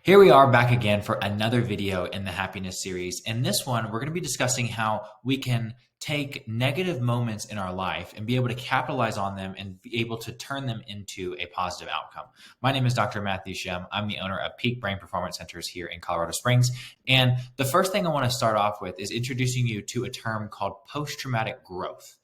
Here we are back again for another video in the happiness series. In this one, we're going to be discussing how we can take negative moments in our life and be able to capitalize on them and be able to turn them into a positive outcome. My name is Dr. Matthew Shem. I'm the owner of Peak Brain Performance Centers here in Colorado Springs. And the first thing I want to start off with is introducing you to a term called post-traumatic growth.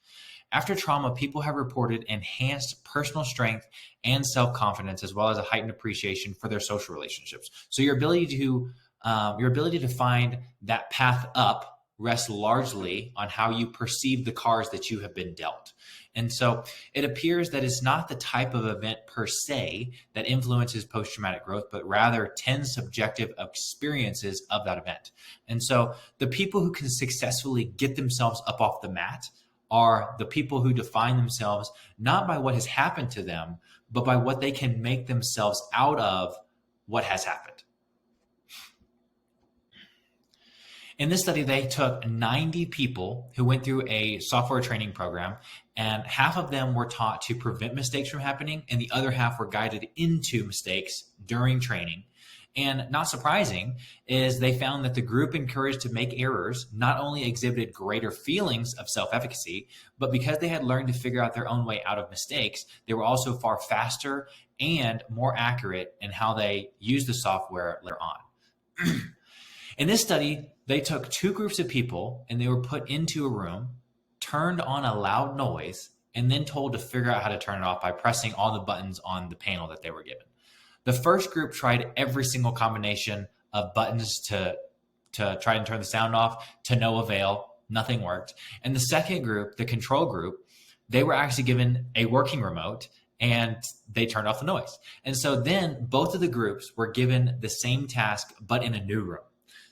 After trauma, people have reported enhanced personal strength and self-confidence, as well as a heightened appreciation for their social relationships. So your ability to find that path up rests largely on how you perceive the cards that you have been dealt. And so it appears that it's not the type of event per se that influences post-traumatic growth, but rather 10 subjective experiences of that event. And so the people who can successfully get themselves up off the mat are the people who define themselves not by what has happened to them, but by what they can make themselves out of what has happened. In this study, they took 90 people who went through a software training program, and half of them were taught to prevent mistakes from happening, and the other half were guided into mistakes during training. And not surprising is they found that the group encouraged to make errors not only exhibited greater feelings of self-efficacy, but because they had learned to figure out their own way out of mistakes, they were also far faster and more accurate in how they used the software later on. In this study, they took two groups of people and they were put into a room, turned on a loud noise, and then told to figure out how to turn it off by pressing all the buttons on the panel that they were given. The first group tried every single combination of buttons to try and turn the sound off, to no avail. Nothing worked. And the second group, the control group, they were actually given a working remote and they turned off the noise. And so then both of the groups were given the same task, but in a new room.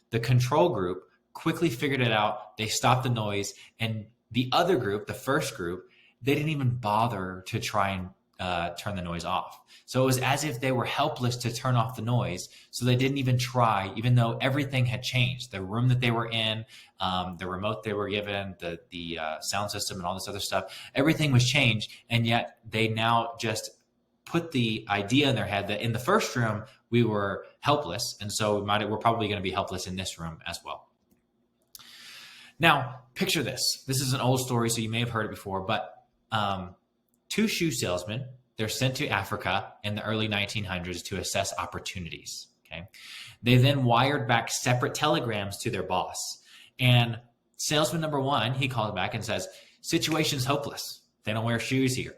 The control group quickly figured it out. They stopped the noise. And the other group, the first group, they didn't even bother to try and turn the noise off. So it was as if they were helpless to turn off the noise. So they didn't even try, even though everything had changed. The room that they were in, the remote they were given, the sound system and all this other stuff, everything was changed. And yet they now just put the idea in their head that in the first room, we were helpless. And so we're probably going to be helpless in this room as well. Now, picture this. This is an old story, so you may have heard it before, but two shoe salesmen, they're sent to Africa in the early 1900s to assess opportunities. Okay. They then wired back separate telegrams to their boss. And salesman number one, he called back and says, situation's hopeless. They don't wear shoes here.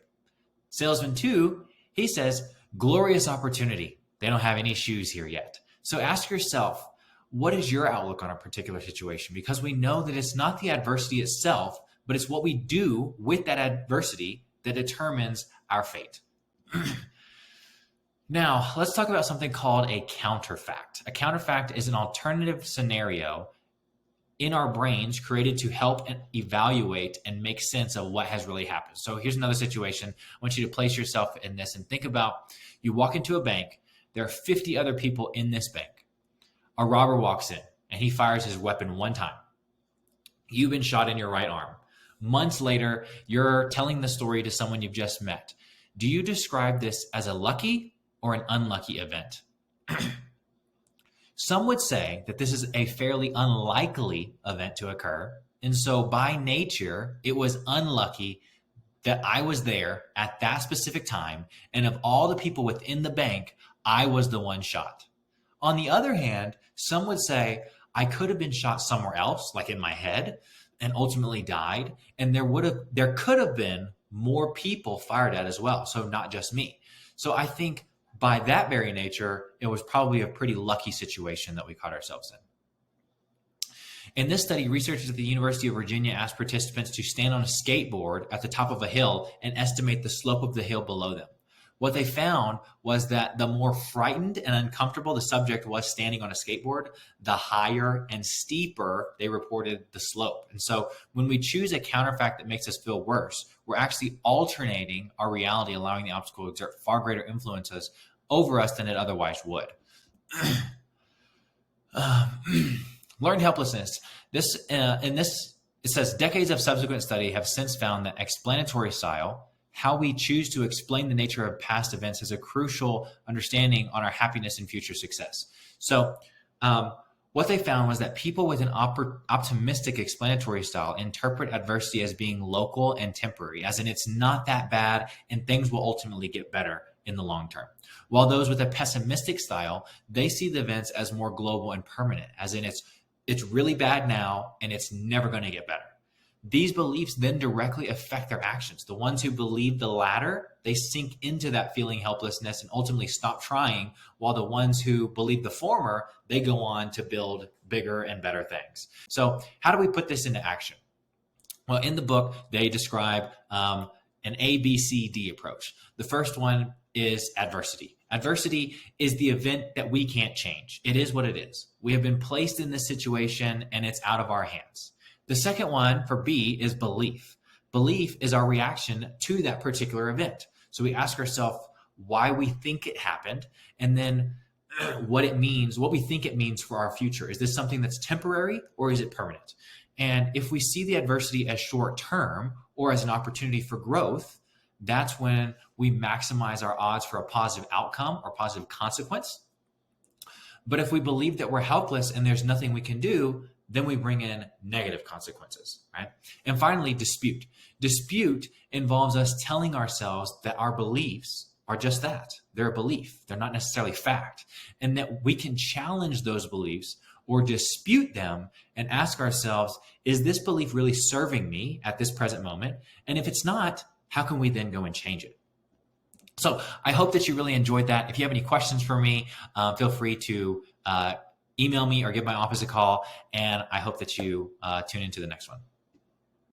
Salesman two, he says, glorious opportunity. They don't have any shoes here yet. So ask yourself, what is your outlook on a particular situation? Because we know that it's not the adversity itself, but it's what we do with that adversity that determines our fate. Now, let's talk about something called a counterfact. A counterfact is an alternative scenario in our brains created to help and evaluate and make sense of what has really happened. So here's another situation. I want you to place yourself in this and think about, you walk into a bank, there are 50 other people in this bank. A robber walks in and he fires his weapon one time. You've been shot in your right arm. Months later, you're telling the story to someone you've just met. Do you describe this as a lucky or an unlucky event? Some would say that this is a fairly unlikely event to occur. And so by nature, it was unlucky that I was there at that specific time. And of all the people within the bank, I was the one shot. On the other hand, some would say I could have been shot somewhere else, like in my head, and ultimately died. And there could have been more people fired at as well. So not just me. So I think by that very nature, it was probably a pretty lucky situation that we caught ourselves in. In this study, researchers at the University of Virginia asked participants to stand on a skateboard at the top of a hill and estimate the slope of the hill below them. What they found was that the more frightened and uncomfortable the subject was standing on a skateboard, the higher and steeper they reported the slope. And so when we choose a counterfact that makes us feel worse, we're actually alternating our reality, allowing the obstacle to exert far greater influences over us than it otherwise would. Learned helplessness. It says decades of subsequent study have since found that explanatory style, how we choose to explain the nature of past events has a crucial understanding on our happiness and future success. So, what they found was that people with an optimistic explanatory style interpret adversity as being local and temporary, as in it's not that bad and things will ultimately get better in the long term. While those with a pessimistic style, they see the events as more global and permanent, as in it's really bad now and it's never going to get better. These beliefs then directly affect their actions. The ones who believe the latter, they sink into that feeling helplessness and ultimately stop trying, while the ones who believe the former, they go on to build bigger and better things. So how do we put this into action? Well, in the book, they describe an A, B, C, D approach. The first one is adversity. Adversity is the event that we can't change. It is what it is. We have been placed in this situation and it's out of our hands. The second one for B is belief. Belief is our reaction to that particular event. So we ask ourselves why we think it happened, and then what it means, what we think it means for our future. Is this something that's temporary or is it permanent? And if we see the adversity as short term or as an opportunity for growth, that's when we maximize our odds for a positive outcome or positive consequence. But if we believe that we're helpless and there's nothing we can do, then we bring in negative consequences, right? And finally, dispute. Dispute involves us telling ourselves that our beliefs are just that. They're a belief. They're not necessarily fact. And that we can challenge those beliefs or dispute them and ask ourselves, is this belief really serving me at this present moment? And if it's not, how can we then go and change it? So I hope that you really enjoyed that. If you have any questions for me, feel free to email me or give my office a call. And I hope that you tune into the next one.